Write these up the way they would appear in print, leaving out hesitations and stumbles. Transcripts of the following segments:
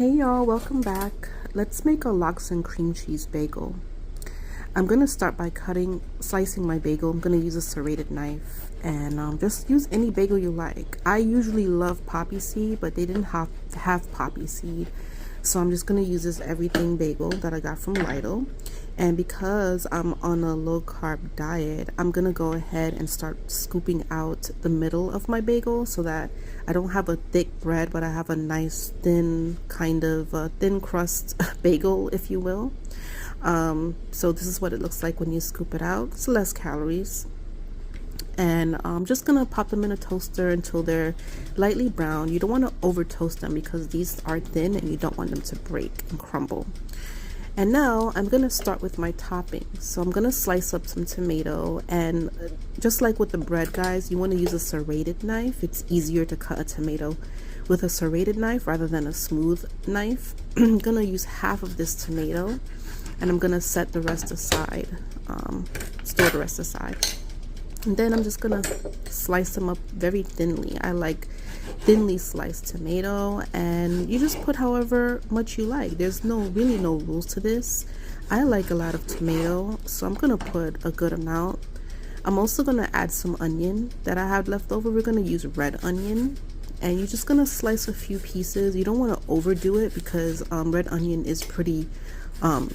Hey y'all, welcome back. Let's make a lox and cream cheese bagel. I'm gonna start by slicing my bagel. I'm gonna use a serrated knife and just use any bagel you like. I usually love poppy seed, but they didn't have poppy seed. So I'm just gonna use this everything bagel that I got from Lidl. And because I'm on a low carb diet, I'm gonna go ahead and start scooping out the middle of my bagel so that I don't have a thick bread, but I have a nice thin kind of thin crust bagel, if you will. So this is what it looks like when you scoop it out. It's less calories. And I'm just gonna pop them in a toaster until they're lightly brown. You don't want to over toast them because these are thin and you don't want them to break and crumble. And now I'm gonna start with my toppings. So I'm gonna slice up some tomato, and just like with the bread, guys, you want to use a serrated knife. It's easier to cut a tomato with a serrated knife rather than a smooth knife. I'm gonna use half of this tomato and I'm gonna set the rest aside, store the rest aside. And then I'm just gonna slice them up very thinly. I like thinly sliced tomato, and you just put however much you like. There's really no rules to this. I like a lot of tomato, so I'm gonna put a good amount. I'm also gonna add some onion that I had left over. We're gonna use red onion, and you're just gonna slice a few pieces. You don't want to overdo it because red onion is pretty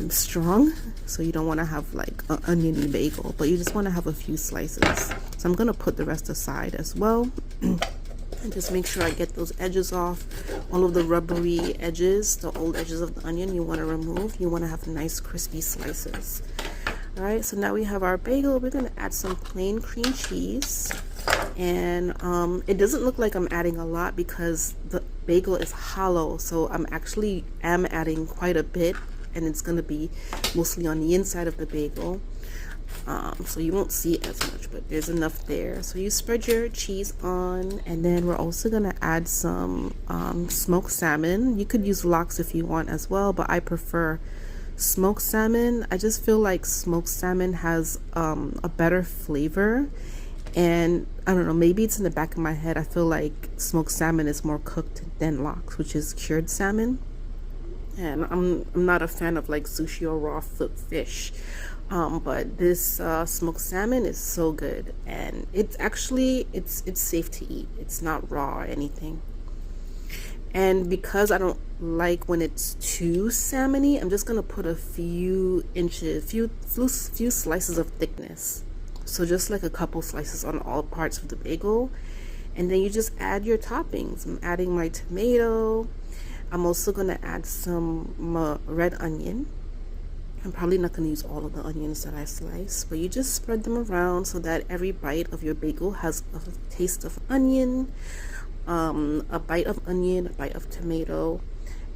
strong, so you don't want to have like an oniony bagel, but you just want to have a few slices. So I'm gonna put the rest aside as well. And just make sure I get those edges off. All of the rubbery edges, the old edges of the onion, you want to remove. You want to have nice crispy slices. All right, so now we have our bagel. We're gonna add some plain cream cheese, and it doesn't look like I'm adding a lot because the bagel is hollow, so I'm adding quite a bit, and it's gonna be mostly on the inside of the bagel. So you won't see as much, but there's enough there. So you spread your cheese on, and then we're also gonna add some smoked salmon. You could use lox if you want as well, but I prefer smoked salmon. I just feel like smoked salmon has a better flavor, and I don't know, maybe it's in the back of my head. I feel like smoked salmon is more cooked than lox, which is cured salmon. And I'm not a fan of like sushi or raw fish. But this smoked salmon is so good, and it's safe to eat. It's not raw or anything. And because I don't like when it's too salmony, I'm just gonna put a few slices of thickness. So just like a couple slices on all parts of the bagel, and then you just add your toppings. I'm adding my tomato. I'm also gonna add some red onion. I'm probably not going to use all of the onions that I slice, but you just spread them around so that every bite of your bagel has a taste of onion, a bite of onion, a bite of tomato.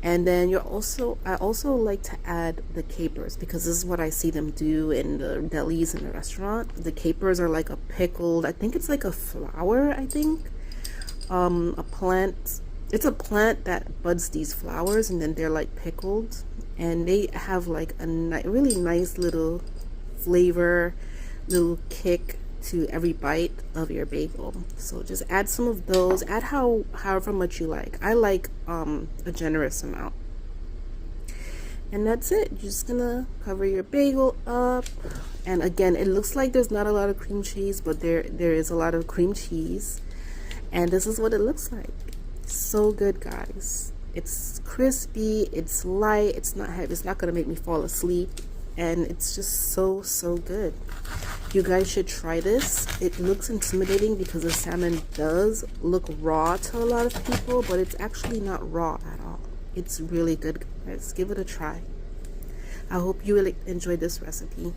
And then I also like to add the capers, because this is what I see them do in the delis in the restaurant. The capers are like a pickled, I think it's like a flower, I think. A plant. It's a plant that buds these flowers, and then they're like pickled, and they have like a really nice little flavor, little kick to every bite of your bagel. So just add some of those. Add however much you like. I like a generous amount. And that's it. You're just gonna cover your bagel up. And again, it looks like there's not a lot of cream cheese, but there is a lot of cream cheese. And this is what it looks like. So good, guys. It's crispy, it's light, it's not heavy, it's not gonna make me fall asleep, and it's just so good. You guys should try this. It looks intimidating because the salmon does look raw to a lot of people, but it's actually not raw at all. It's really good, guys. Give it a try. I hope you really enjoyed this recipe.